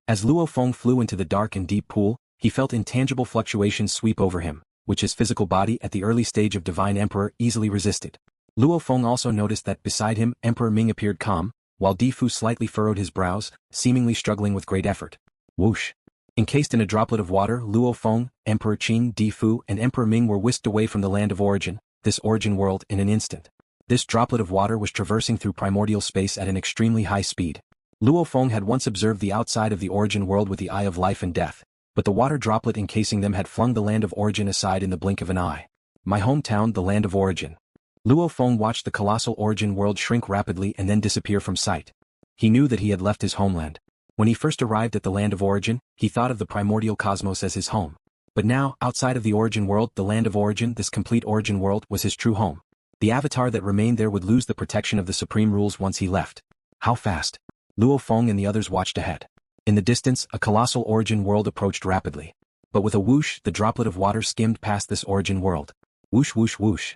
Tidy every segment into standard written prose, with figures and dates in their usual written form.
As Luo Feng flew into the dark and deep pool, he felt intangible fluctuations sweep over him, which his physical body at the early stage of Divine Emperor easily resisted. Luo Feng also noticed that beside him Emperor Ming appeared calm, while Di Fu slightly furrowed his brows, seemingly struggling with great effort. Whoosh! Encased in a droplet of water, Luo Feng, Emperor Qing, Di Fu and Emperor Ming were whisked away from the land of origin, this origin world, in an instant. This droplet of water was traversing through primordial space at an extremely high speed. Luo Feng had once observed the outside of the origin world with the eye of life and death, but the water droplet encasing them had flung the land of origin aside in the blink of an eye. My hometown, the land of origin. Luo Feng watched the colossal origin world shrink rapidly and then disappear from sight. He knew that he had left his homeland. When he first arrived at the land of origin, he thought of the primordial cosmos as his home. But now, outside of the origin world, the land of origin, this complete origin world, was his true home. The avatar that remained there would lose the protection of the supreme rules once he left. How fast? Luo Feng and the others watched ahead. In the distance, a colossal origin world approached rapidly. But with a whoosh, the droplet of water skimmed past this origin world. Whoosh whoosh whoosh.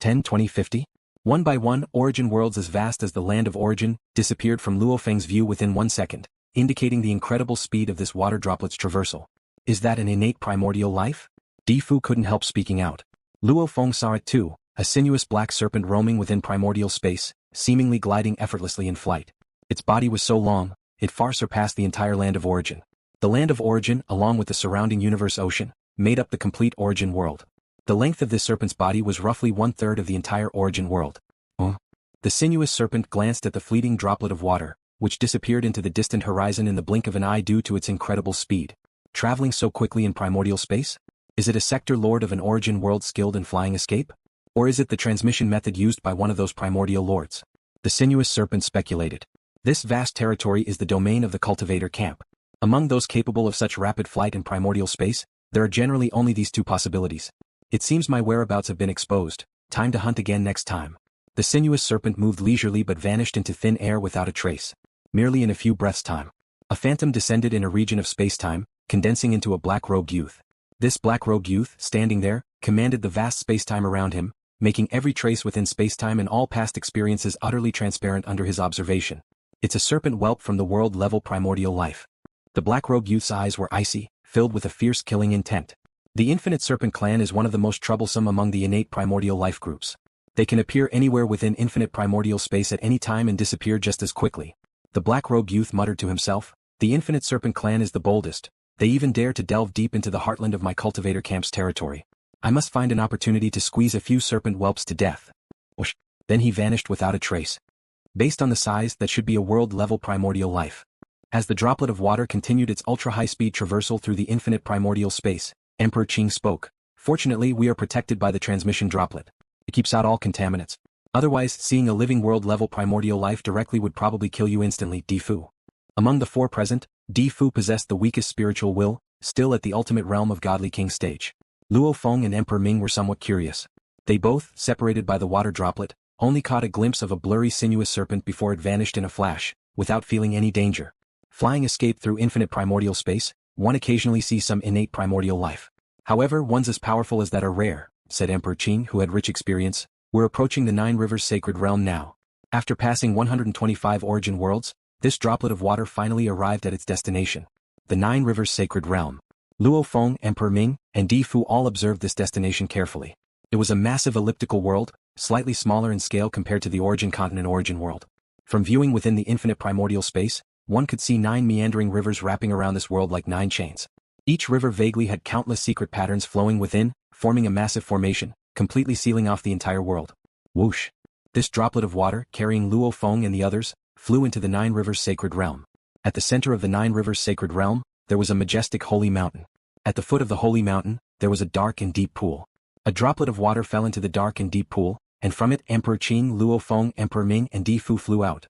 10, 20, 50? One by one, origin worlds as vast as the land of origin disappeared from Luo Feng's view within 1 second, indicating the incredible speed of this water droplet's traversal. Is that an innate primordial life? Di Fu couldn't help speaking out. Luo Feng saw it too, a sinuous black serpent roaming within primordial space, seemingly gliding effortlessly in flight. Its body was so long, it far surpassed the entire land of origin. The land of origin, along with the surrounding universe ocean, made up the complete origin world. The length of this serpent's body was roughly 1/3 of the entire origin world. The sinuous serpent glanced at the fleeting droplet of water, which disappeared into the distant horizon in the blink of an eye due to its incredible speed. Traveling so quickly in primordial space? Is it a sector lord of an origin world skilled in flying escape? Or is it the transmission method used by one of those primordial lords? The sinuous serpent speculated. This vast territory is the domain of the cultivator camp. Among those capable of such rapid flight in primordial space, there are generally only these two possibilities. It seems my whereabouts have been exposed. Time to hunt again next time. The sinuous serpent moved leisurely but vanished into thin air without a trace. Merely in a few breaths' time. A phantom descended in a region of space-time, condensing into a black-robed youth. This black-robed youth, standing there, commanded the vast space-time around him, making every trace within space-time and all past experiences utterly transparent under his observation. It's a serpent whelp from the world-level primordial life. The black-robed youth's eyes were icy, filled with a fierce killing intent. The Infinite Serpent clan is one of the most troublesome among the innate primordial life groups. They can appear anywhere within infinite primordial space at any time and disappear just as quickly. The black-robed youth muttered to himself, the Infinite Serpent clan is the boldest. They even dare to delve deep into the heartland of my cultivator camp's territory. I must find an opportunity to squeeze a few serpent whelps to death. Whoosh! Then he vanished without a trace. Based on the size, that should be a world-level primordial life. As the droplet of water continued its ultra-high-speed traversal through the infinite primordial space, Emperor Qing spoke. Fortunately, we are protected by the transmission droplet. It keeps out all contaminants. Otherwise, seeing a living world-level primordial life directly would probably kill you instantly, Di Fu. Among the four present, Di Fu possessed the weakest spiritual will, still at the ultimate realm of godly king stage. Luo Feng and Emperor Ming were somewhat curious. They both, separated by the water droplet, only caught a glimpse of a blurry sinuous serpent before it vanished in a flash, without feeling any danger. Flying escape through infinite primordial space, one occasionally sees some innate primordial life. However, ones as powerful as that are rare, said Emperor Qing, who had rich experience. We're approaching the Nine Rivers Sacred Realm now. After passing 125 origin worlds, this droplet of water finally arrived at its destination. The Nine Rivers Sacred Realm. Luo Feng, Emperor Ming, and Di Fu all observed this destination carefully. It was a massive elliptical world, slightly smaller in scale compared to the origin continent origin world. From viewing within the infinite primordial space, one could see 9 meandering rivers wrapping around this world like 9 chains. Each river vaguely had countless secret patterns flowing within, forming a massive formation, completely sealing off the entire world. Whoosh! This droplet of water, carrying Luo Feng and the others, flew into the Nine Rivers Sacred Realm. At the center of the Nine Rivers Sacred Realm, there was a majestic holy mountain. At the foot of the holy mountain, there was a dark and deep pool. A droplet of water fell into the dark and deep pool, and from it Emperor Qing, Luo Feng, Emperor Ming and Di Fu flew out.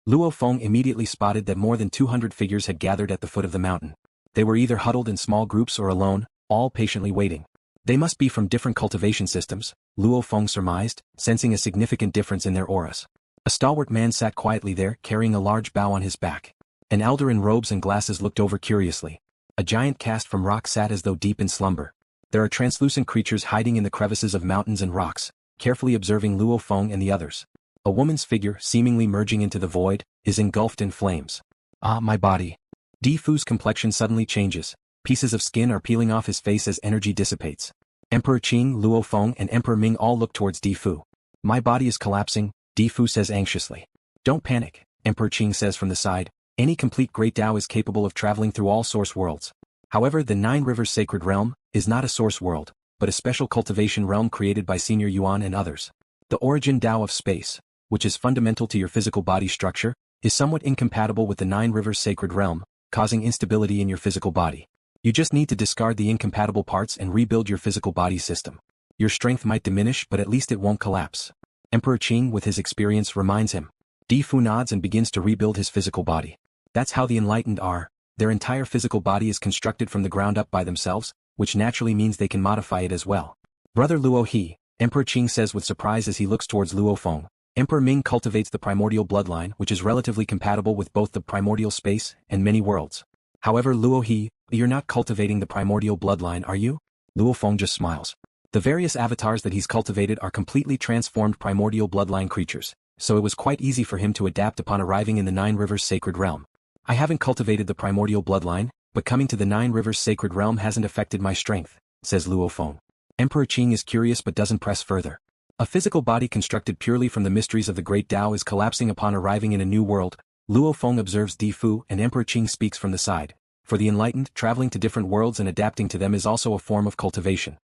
Luo Feng immediately spotted that more than 200 figures had gathered at the foot of the mountain. They were either huddled in small groups or alone, all patiently waiting. They must be from different cultivation systems, Luo Feng surmised, sensing a significant difference in their auras. A stalwart man sat quietly there, carrying a large bow on his back. An elder in robes and glasses looked over curiously. A giant cast from rock sat as though deep in slumber. There are translucent creatures hiding in the crevices of mountains and rocks, carefully observing Luo Feng and the others. A woman's figure, seemingly merging into the void, is engulfed in flames. Ah, my body. Di-Fu's complexion suddenly changes. Pieces of skin are peeling off his face as energy dissipates. Emperor Qing, Luo Feng and Emperor Ming all look towards Di-Fu. My body is collapsing, Di-Fu says anxiously. Don't panic, Emperor Qing says from the side. Any complete great Tao is capable of traveling through all source worlds. However, the Nine Rivers Sacred Realm is not a source world, but a special cultivation realm created by Senior Yuan and others. The Origin Dao of Space, which is fundamental to your physical body structure, is somewhat incompatible with the Nine Rivers Sacred Realm, causing instability in your physical body. You just need to discard the incompatible parts and rebuild your physical body system. Your strength might diminish, but at least it won't collapse. Emperor Qing, with his experience, reminds him. Di-Fu nods and begins to rebuild his physical body. That's how the enlightened are. Their entire physical body is constructed from the ground up by themselves, which naturally means they can modify it as well. Brother Luo He, Emperor Qing says with surprise as he looks towards Luo Feng. Emperor Ming cultivates the primordial bloodline, which is relatively compatible with both the primordial space and many worlds. However, Luo He, you're not cultivating the primordial bloodline, are you? Luo Feng just smiles. The various avatars that he's cultivated are completely transformed primordial bloodline creatures, so it was quite easy for him to adapt upon arriving in the Nine Rivers Sacred Realm. I haven't cultivated the primordial bloodline, but coming to the Nine Rivers Sacred Realm hasn't affected my strength, says Luo Feng. Emperor Qing is curious but doesn't press further. A physical body constructed purely from the mysteries of the Great Tao is collapsing upon arriving in a new world. Luo Feng observes Di-Fu and Emperor Qing speaks from the side. For the enlightened, traveling to different worlds and adapting to them is also a form of cultivation.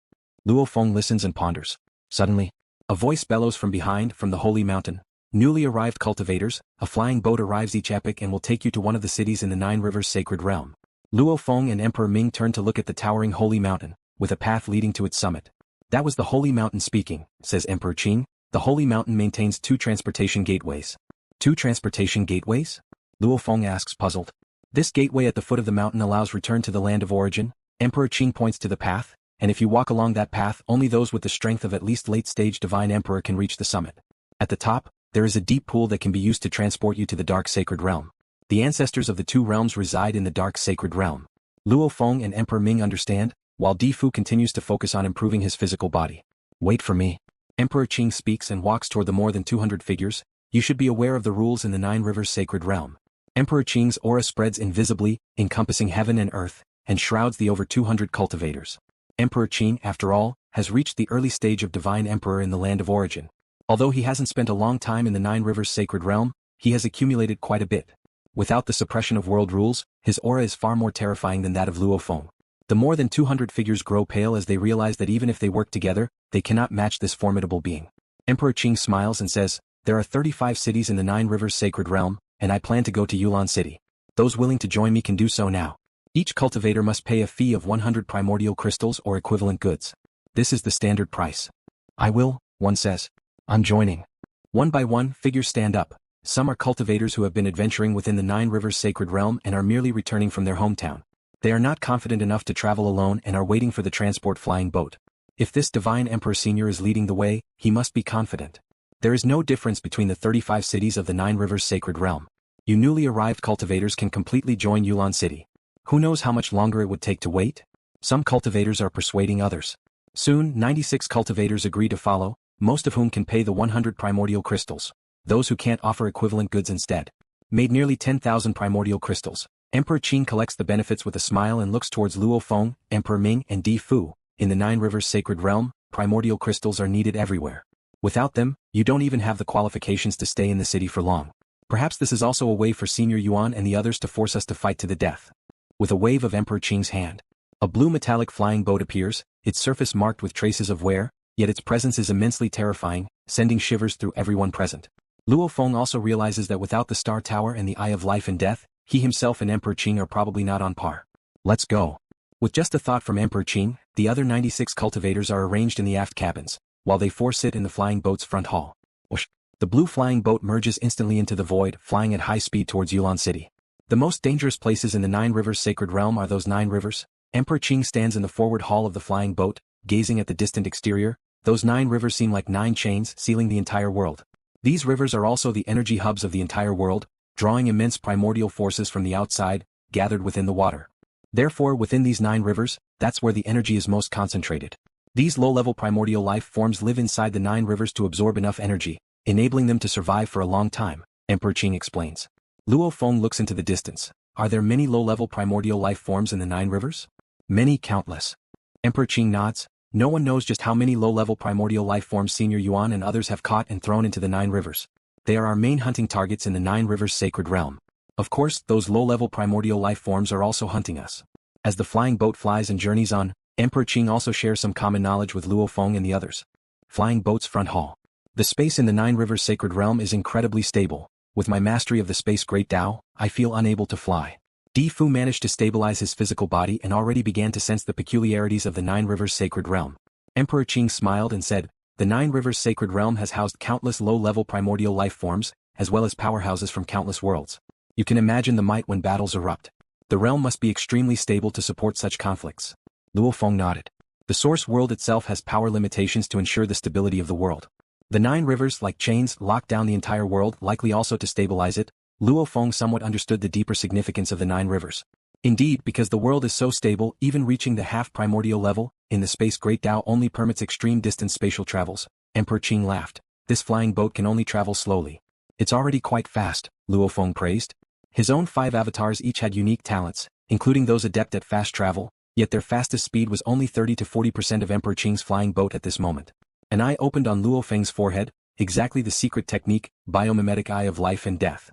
Luo Feng listens and ponders. Suddenly, a voice bellows from behind, from the holy mountain. Newly arrived cultivators, a flying boat arrives each epoch and will take you to one of the cities in the Nine Rivers Sacred Realm. Luo Feng and Emperor Ming turn to look at the towering holy mountain, with a path leading to its summit. That was the holy mountain speaking, says Emperor Qing. The holy mountain maintains 2 transportation gateways. 2 transportation gateways? Luo Feng asks, puzzled. This gateway at the foot of the mountain allows return to the land of origin. Emperor Qing points to the path, and if you walk along that path, only those with the strength of at least late-stage divine emperor can reach the summit. At the top, there is a deep pool that can be used to transport you to the dark sacred realm. The ancestors of the 2 realms reside in the dark sacred realm. Luo Feng and Emperor Ming understand, while Di-Fu continues to focus on improving his physical body. Wait for me. Emperor Qing speaks and walks toward the more than 200 figures. You should be aware of the rules in the Nine Rivers Sacred Realm. Emperor Qing's aura spreads invisibly, encompassing heaven and earth, and shrouds the over 200 cultivators. Emperor Qing, after all, has reached the early stage of divine emperor in the land of origin. Although he hasn't spent a long time in the Nine Rivers Sacred Realm, he has accumulated quite a bit. Without the suppression of world rules, his aura is far more terrifying than that of Luo Feng. The more than 200 figures grow pale as they realize that even if they work together, they cannot match this formidable being. Emperor Qing smiles and says, there are 35 cities in the Nine Rivers Sacred Realm, and I plan to go to Yulan City. Those willing to join me can do so now. Each cultivator must pay a fee of 100 primordial crystals or equivalent goods. This is the standard price. I will, one says. I'm joining. One by one, figures stand up. Some are cultivators who have been adventuring within the Nine Rivers Sacred Realm and are merely returning from their hometown. They are not confident enough to travel alone and are waiting for the transport flying boat. If this divine Emperor Senior is leading the way, he must be confident. There is no difference between the 35 cities of the Nine Rivers Sacred Realm. You newly arrived cultivators can completely join Yulan City. Who knows how much longer it would take to wait? Some cultivators are persuading others. Soon, 96 cultivators agree to follow, most of whom can pay the 100 primordial crystals. Those who can't offer equivalent goods instead. Made nearly 10,000 primordial crystals. Emperor Qing collects the benefits with a smile and looks towards Luo Feng, Emperor Ming and Di-Fu. In the Nine Rivers Sacred Realm, primordial crystals are needed everywhere. Without them, you don't even have the qualifications to stay in the city for long. Perhaps this is also a way for Senior Yuan and the others to force us to fight to the death. With a wave of Emperor Qing's hand, a blue metallic flying boat appears, its surface marked with traces of wear, yet its presence is immensely terrifying, sending shivers through everyone present. Luo Feng also realizes that without the Star Tower and the Eye of Life and Death, he himself and Emperor Qing are probably not on par. Let's go. With just a thought from Emperor Qing, the other 96 cultivators are arranged in the aft cabins, while they 4 sit in the flying boat's front hall. Whoosh! The blue flying boat merges instantly into the void, flying at high speed towards Yulan City. The most dangerous places in the Nine Rivers Sacred Realm are those 9 rivers. Emperor Qing stands in the forward hall of the flying boat, gazing at the distant exterior. Those 9 rivers seem like 9 chains sealing the entire world. These rivers are also the energy hubs of the entire world, drawing immense primordial forces from the outside, gathered within the water. Therefore, within these 9 rivers, that's where the energy is most concentrated. These low-level primordial life forms live inside the 9 rivers to absorb enough energy, enabling them to survive for a long time, Emperor Qing explains. Luo Feng looks into the distance. are there many low-level primordial life forms in the 9 rivers? Many, countless. Emperor Qing nods. No one knows just how many low-level primordial life forms Senior Yuan and others have caught and thrown into the 9 rivers. They are our main hunting targets in the 9 rivers sacred realm. Of course, those low-level primordial life forms are also hunting us. As the flying boat flies and journeys on, Emperor Qing also shares some common knowledge with Luo Feng and the others. Flying boat's front hall. The space in the 9 rivers sacred realm is incredibly stable. With my mastery of the space Great Tao, I feel unable to fly. Di Fu managed to stabilize his physical body and already began to sense the peculiarities of the 9 rivers sacred realm. Emperor Qing smiled and said, "The 9 rivers sacred realm has housed countless low-level primordial life forms, as well as powerhouses from countless worlds. You can imagine the might when battles erupt. The realm must be extremely stable to support such conflicts." Luo Feng nodded. The source world itself has power limitations to ensure the stability of the world. The 9 rivers, like chains, lock down the entire world, likely also to stabilize it. Luo Feng somewhat understood the deeper significance of the 9 rivers. Indeed, because the world is so stable, even reaching the half-primordial level, in the space Great Tao only permits extreme distance spatial travels. Emperor Qing laughed. This flying boat can only travel slowly. It's already quite fast, Luo Feng praised. His own 5 avatars each had unique talents, including those adept at fast travel, yet their fastest speed was only 30 to 40% of Emperor Qing's flying boat at this moment. An eye opened on Luo Feng's forehead, exactly the secret technique, Biomimetic Eye of Life and Death.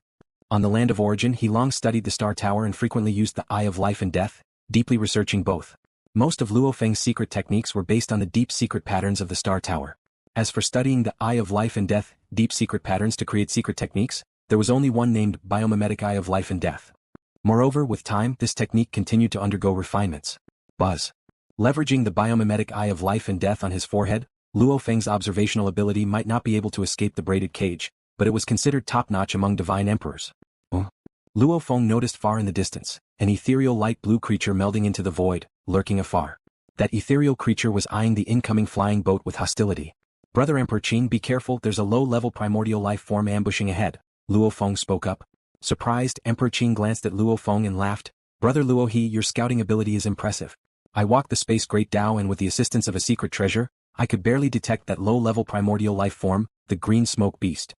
On the land of Origin he long studied the Star Tower and frequently used the Eye of Life and Death, deeply researching both. Most of Luo Feng's secret techniques were based on the deep secret patterns of the Star Tower. As for studying the Eye of Life and Death, deep secret patterns to create secret techniques, there was only one named Biomimetic Eye of Life and Death. Moreover, with time, this technique continued to undergo refinements. Buzz. Leveraging the Biomimetic Eye of Life and Death on his forehead, Luo Feng's observational ability might not be able to escape the braided cage, but it was considered top-notch among divine emperors. Luo Feng noticed far in the distance, an ethereal light blue creature melding into the void, lurking afar. That ethereal creature was eyeing the incoming flying boat with hostility. "Brother Emperor Qing, be careful, there's a low-level primordial life form ambushing ahead," Luo Feng spoke up. Surprised, Emperor Qing glanced at Luo Feng and laughed. "Brother Luo He, your scouting ability is impressive. I walked the space Great Tao and with the assistance of a secret treasure, I could barely detect that low-level primordial life form, the green smoke beast."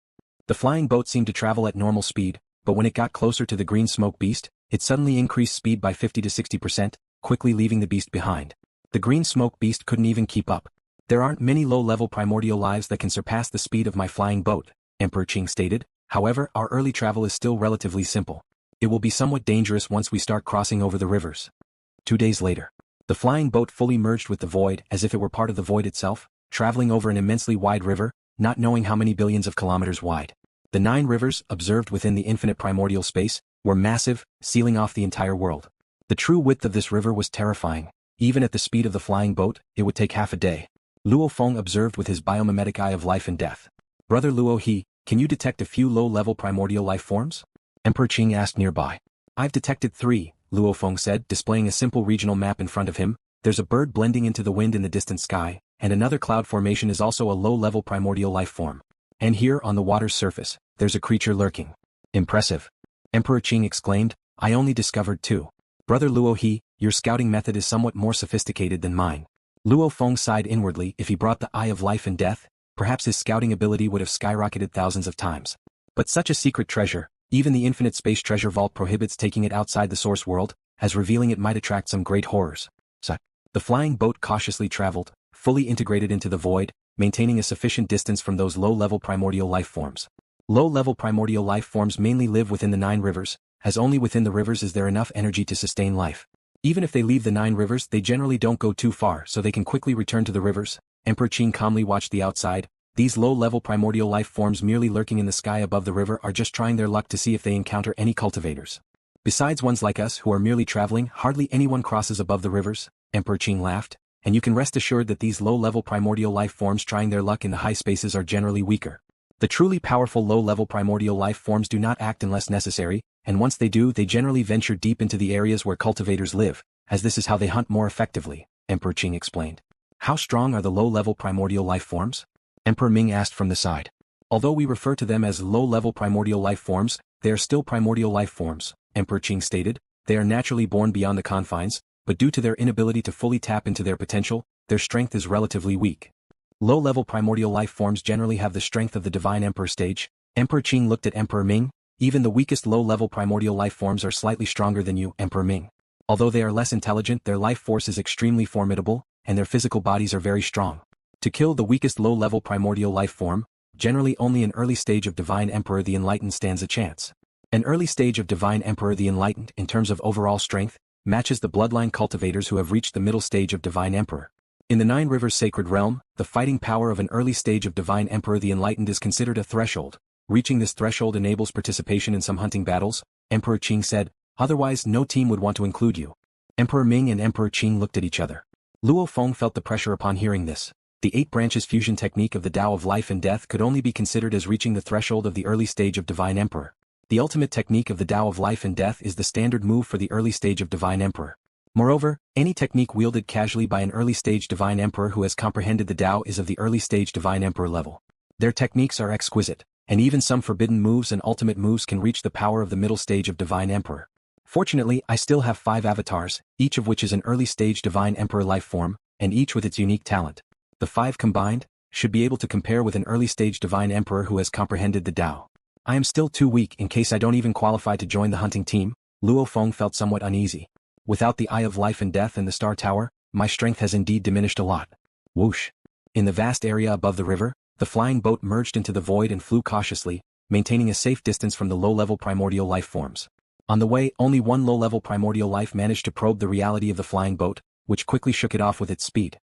The flying boat seemed to travel at normal speed, but when it got closer to the green smoke beast, it suddenly increased speed by 50 to 60%, quickly leaving the beast behind. The green smoke beast couldn't even keep up. "There aren't many low-level primordial lives that can surpass the speed of my flying boat," Emperor Qing stated. "However, our early travel is still relatively simple. It will be somewhat dangerous once we start crossing over the rivers." 2 days later. The flying boat fully merged with the void as if it were part of the void itself, traveling over an immensely wide river, not knowing how many billions of kilometers wide. The 9 rivers, observed within the infinite primordial space, were massive, sealing off the entire world. The true width of this river was terrifying. Even at the speed of the flying boat, it would take half a day. Luo Feng observed with his Biomimetic Eye of Life and Death. "Brother Luo He, can you detect a few low-level primordial life forms?" Emperor Qing asked nearby. "I've detected 3, Luo Feng said, displaying a simple regional map in front of him. "There's a bird blending into the wind in the distant sky, and another cloud formation is also a low-level primordial life form. And here on the water's surface, there's a creature lurking." "Impressive," Emperor Qing exclaimed. "I only discovered 2. Brother Luo He, your scouting method is somewhat more sophisticated than mine." Luo Feng sighed inwardly. If he brought the Eye of Life and Death, perhaps his scouting ability would have skyrocketed thousands of times. But such a secret treasure, even the infinite space treasure vault prohibits taking it outside the source world, as revealing it might attract some great horrors. So, the flying boat cautiously traveled, fully integrated into the void, maintaining a sufficient distance from those low-level primordial life forms. Low-level primordial life forms mainly live within the 9 rivers, as only within the rivers is there enough energy to sustain life. Even if they leave the 9 rivers, they generally don't go too far, so they can quickly return to the rivers. Emperor Qing calmly watched the outside. These low-level primordial life forms merely lurking in the sky above the river are just trying their luck to see if they encounter any cultivators. Besides ones like us who are merely traveling, hardly anyone crosses above the rivers, Emperor Qing laughed, and you can rest assured that these low-level primordial life forms trying their luck in the high spaces are generally weaker. The truly powerful low-level primordial life forms do not act unless necessary, and once they do, they generally venture deep into the areas where cultivators live, as this is how they hunt more effectively, Emperor Qing explained. "How strong are the low-level primordial life forms?" Emperor Ming asked from the side. "Although we refer to them as low-level primordial life forms, they are still primordial life forms," Emperor Qing stated. "They are naturally born beyond the confines, but due to their inability to fully tap into their potential, their strength is relatively weak. Low-level primordial life forms generally have the strength of the Divine Emperor stage." Emperor Qing looked at Emperor Ming. Even the weakest low-level primordial life forms are slightly stronger than you, Emperor Ming. Although they are less intelligent, their life force is extremely formidable, and their physical bodies are very strong. To kill the weakest low-level primordial life form, generally only an early stage of Divine Emperor the Enlightened stands a chance. An early stage of Divine Emperor the Enlightened, in terms of overall strength, matches the bloodline cultivators who have reached the middle stage of Divine Emperor. In the Nine Rivers Sacred Realm, the fighting power of an early stage of Divine Emperor the Enlightened is considered a threshold. Reaching this threshold enables participation in some hunting battles, Emperor Qing said, otherwise no team would want to include you. Emperor Ming and Emperor Qing looked at each other. Luo Feng felt the pressure upon hearing this. The 8 branches fusion technique of the Tao of Life and Death could only be considered as reaching the threshold of the early stage of Divine Emperor. The ultimate technique of the Tao of Life and Death is the standard move for the early stage of Divine Emperor. Moreover, any technique wielded casually by an early stage Divine Emperor who has comprehended the Tao is of the early stage Divine Emperor level. Their techniques are exquisite, and even some forbidden moves and ultimate moves can reach the power of the middle stage of Divine Emperor. Fortunately, I still have 5 avatars, each of which is an early stage Divine Emperor life form, and each with its unique talent. The 5 combined should be able to compare with an early stage Divine Emperor who has comprehended the Tao. I am still too weak in case I don't even qualify to join the hunting team. Luo Feng felt somewhat uneasy. Without the Eye of Life and Death and the Star Tower, my strength has indeed diminished a lot. Whoosh. In the vast area above the river, the flying boat merged into the void and flew cautiously, maintaining a safe distance from the low-level primordial life forms. On the way, only one low-level primordial life managed to probe the reality of the flying boat, which quickly shook it off with its speed.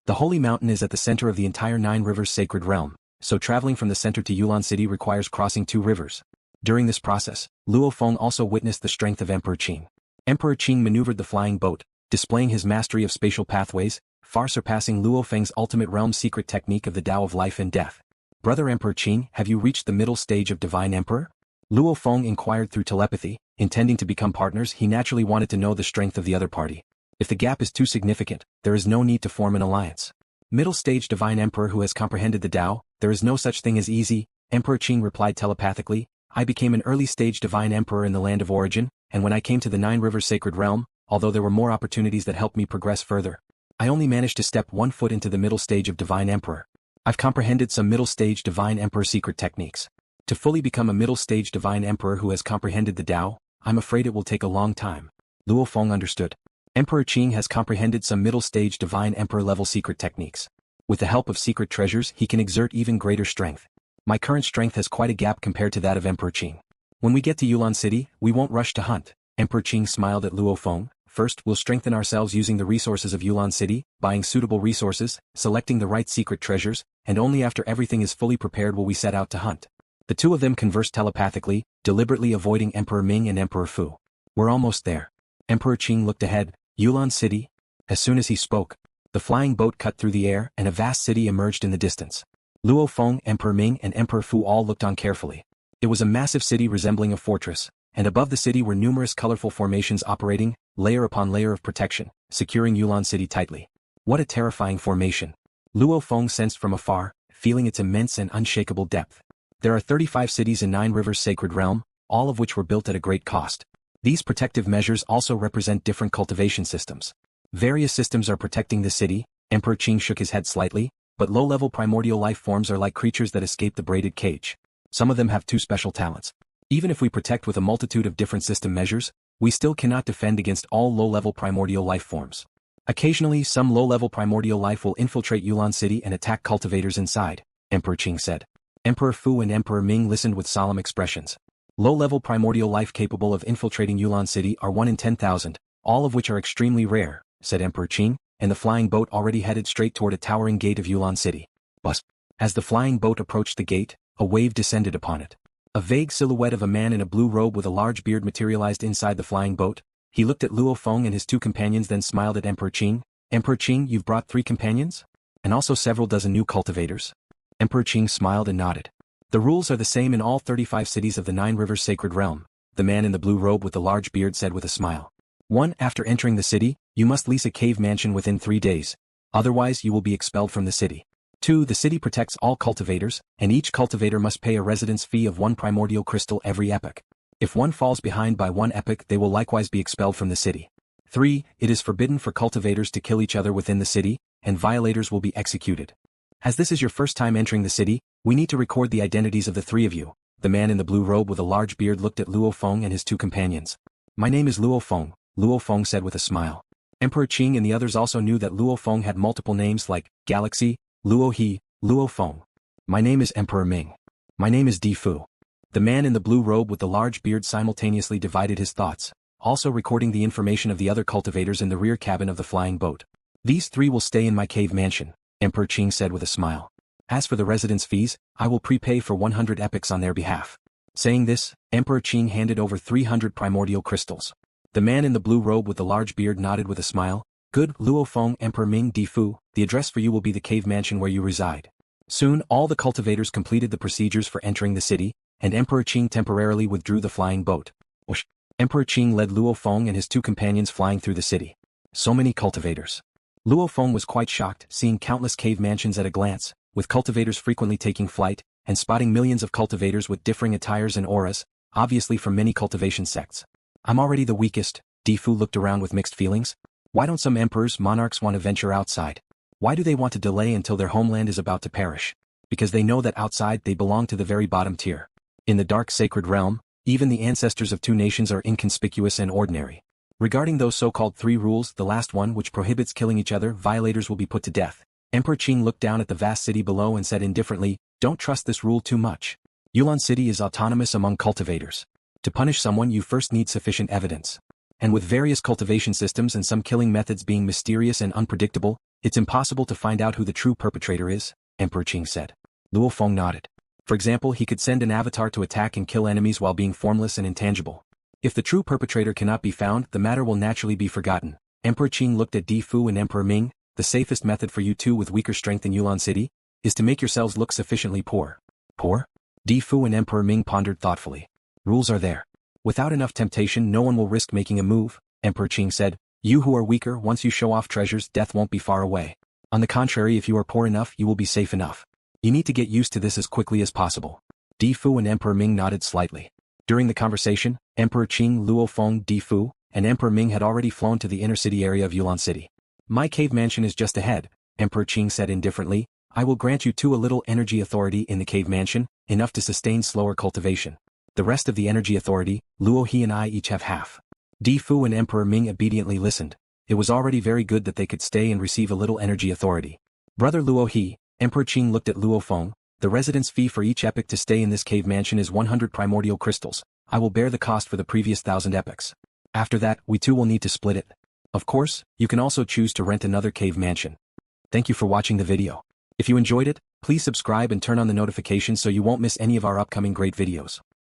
The Holy Mountain is at the center of the entire Nine Rivers Sacred Realm, so traveling from the center to Yulan City requires crossing 2 rivers. During this process, Luo Feng also witnessed the strength of Emperor Qing. Emperor Qing maneuvered the flying boat, displaying his mastery of spatial pathways, far surpassing Luo Feng's ultimate realm secret technique of the Tao of Life and Death. Brother Emperor Qing, have you reached the middle stage of Divine Emperor? Luo Feng inquired through telepathy. Intending to become partners, he naturally wanted to know the strength of the other party. If the gap is too significant, there is no need to form an alliance. Middle stage Divine Emperor who has comprehended the Tao, there is no such thing as easy, Emperor Qing replied telepathically. I became an early stage Divine Emperor in the land of origin, and when I came to the Nine Rivers Sacred Realm, although there were more opportunities that helped me progress further, I only managed to step 1 foot into the middle stage of Divine Emperor. I've comprehended some middle stage Divine Emperor secret techniques. To fully become a middle stage Divine Emperor who has comprehended the Tao, I'm afraid it will take a long time. Luo Feng understood. Emperor Qing has comprehended some middle stage Divine Emperor level secret techniques. With the help of secret treasures, he can exert even greater strength. My current strength has quite a gap compared to that of Emperor Qing. When we get to Yulan City, we won't rush to hunt. Emperor Qing smiled at Luo Feng. First, we'll strengthen ourselves using the resources of Yulan City, buying suitable resources, selecting the right secret treasures, and only after everything is fully prepared will we set out to hunt. The two of them conversed telepathically, deliberately avoiding Emperor Ming and Emperor Fu. We're almost there. Emperor Qing looked ahead. Yulan City? As soon as he spoke, the flying boat cut through the air and a vast city emerged in the distance. Luo Feng, Emperor Ming and Emperor Fu all looked on carefully. It was a massive city resembling a fortress, and above the city were numerous colorful formations operating, layer upon layer of protection, securing Yulan City tightly. What a terrifying formation. Luo Feng sensed from afar, feeling its immense and unshakable depth. There are 35 cities in Nine Rivers Sacred Realm, all of which were built at a great cost. These protective measures also represent different cultivation systems. Various systems are protecting the city. Emperor Qing shook his head slightly, but low-level primordial life forms are like creatures that escape the braided cage. Some of them have 2 special talents. Even if we protect with a multitude of different system measures, we still cannot defend against all low-level primordial life forms. Occasionally, some low-level primordial life will infiltrate Yulan City and attack cultivators inside, Emperor Qing said. Emperor Fu and Emperor Ming listened with solemn expressions. Low-level primordial life capable of infiltrating Yulan City are 1 in 10,000, all of which are extremely rare, said Emperor Qing, and the flying boat already headed straight toward a towering gate of Yulan City. Buzz. As the flying boat approached the gate, a wave descended upon it. A vague silhouette of a man in a blue robe with a large beard materialized inside the flying boat. He looked at Luo Feng and his 2 companions, then smiled at Emperor Qing. Emperor Qing, you've brought 3 companions? And also several dozen new cultivators? Emperor Qing smiled and nodded. The rules are the same in all 35 cities of the Nine Rivers Sacred Realm, the man in the blue robe with the large beard said with a smile. 1. After entering the city, you must lease a cave mansion within 3 days. Otherwise you will be expelled from the city. 2. The city protects all cultivators, and each cultivator must pay a residence fee of 1 primordial crystal every epoch. If one falls behind by 1 epoch, they will likewise be expelled from the city. 3. It is forbidden for cultivators to kill each other within the city, and violators will be executed. As this is your first time entering the city, we need to record the identities of the 3 of you. The man in the blue robe with a large beard looked at Luo Feng and his two companions. My name is Luo Feng, Luo Feng said with a smile. Emperor Qing and the others also knew that Luo Feng had multiple names like Galaxy, Luo He, Luo Feng. My name is Emperor Ming. My name is Di Fu. The man in the blue robe with the large beard simultaneously divided his thoughts, also recording the information of the other cultivators in the rear cabin of the flying boat. These three will stay in my cave mansion, Emperor Qing said with a smile. As for the residence fees, I will prepay for 100 epics on their behalf. Saying this, Emperor Qing handed over 300 primordial crystals. The man in the blue robe with the large beard nodded with a smile. Good, Luo Feng, Emperor Ming, Di Fu, the address for you will be the cave mansion where you reside. Soon all the cultivators completed the procedures for entering the city, and Emperor Qing temporarily withdrew the flying boat. Whoosh! Emperor Qing led Luo Feng and his two companions flying through the city. So many cultivators. Luo Feng was quite shocked, seeing countless cave mansions at a glance, with cultivators frequently taking flight, and spotting millions of cultivators with differing attires and auras, obviously from many cultivation sects. I'm already the weakest, Di Fu looked around with mixed feelings. Why don't some emperors, monarchs want to venture outside? Why do they want to delay until their homeland is about to perish? Because they know that outside they belong to the very bottom tier. In the dark sacred realm, even the ancestors of two nations are inconspicuous and ordinary. Regarding those so-called 3 rules, the last one which prohibits killing each other, violators will be put to death. Emperor Qing looked down at the vast city below and said indifferently, don't trust this rule too much. Yulan City is autonomous among cultivators. To punish someone you first need sufficient evidence. And with various cultivation systems and some killing methods being mysterious and unpredictable, it's impossible to find out who the true perpetrator is, Emperor Qing said. Luo Feng nodded. For example, he could send an avatar to attack and kill enemies while being formless and intangible. If the true perpetrator cannot be found, the matter will naturally be forgotten. Emperor Qing looked at Di Fu and Emperor Ming. The safest method for you two with weaker strength in Yulan City is to make yourselves look sufficiently poor. Poor? Di Fu and Emperor Ming pondered thoughtfully. Rules are there. Without enough temptation no one will risk making a move, Emperor Qing said. You who are weaker, once you show off treasures, death won't be far away. On the contrary, if you are poor enough you will be safe enough. You need to get used to this as quickly as possible. Di Fu and Emperor Ming nodded slightly. During the conversation, Emperor Qing, Luo Feng, Di Fu, and Emperor Ming had already flown to the inner city area of Yulan City. My cave mansion is just ahead, Emperor Qing said indifferently. I will grant you a little energy authority in the cave mansion, enough to sustain slower cultivation. The rest of the energy authority, Luo He and I each have half. Di Fu and Emperor Ming obediently listened. It was already very good that they could stay and receive a little energy authority. Brother Luo He, Emperor Qing looked at Luo Feng. The residence fee for each epoch to stay in this cave mansion is 100 primordial crystals. I will bear the cost for the previous 1,000 epochs. After that, we too will need to split it. Of course, you can also choose to rent another cave mansion. Thank you for watching the video. If you enjoyed it, please subscribe and turn on the notifications so you won't miss any of our upcoming great videos.